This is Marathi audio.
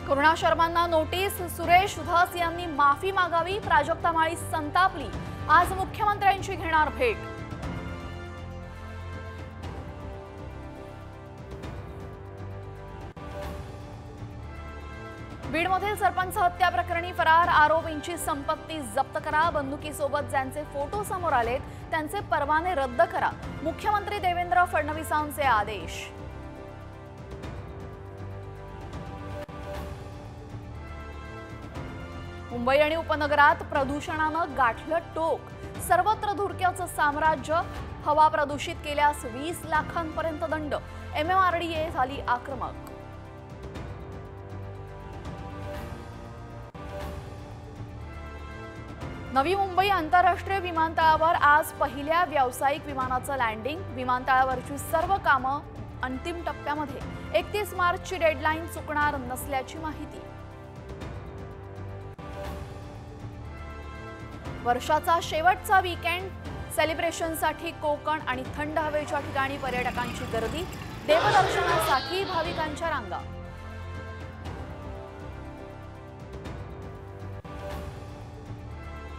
करुणा शर्मांना नोटीस, सुरेश धस यांनी माफी मागावी, प्राजक्ता माळी संतापली। आज मुख्यमंत्र्यांची घेणार भेट। बीडमधील सरपंच हत्या प्रकरणी फरार आरोपींची संपत्ती जप्त करा, बंदुकीसोबत ज्यांचे फोटो समोर आलेत त्यांचे परवाने रद्द करा, मुख्यमंत्री देवेंद्र फडणवीसांचे आदेश। मुंबई आणि उपनगरात प्रदूषणानं गाठलं टोक, सर्वत्र धुरक्याचं साम्राज्य, हवा प्रदूषित केल्यास 20 लाखांपर्यंत दंड, MMRDA झाली आक्रमक। नवी मुंबई आंतरराष्ट्रीय विमानतळावर आज पहिल्या व्यावसायिक विमानाचं लँडिंग, विमानतळावरची सर्व कामं अंतिम टप्प्यामध्ये, 31 मार्चची डेडलाईन चुकणार नसल्याची माहिती। वर्षाचा शेवटचा वीकेंड, सेलिब्रेशनसाठी कोकण आणि थंड हवेच्या ठिकाणी पर्यटकांची गर्दी, देवदर्शनासाठी भाविकांच्या रांगा।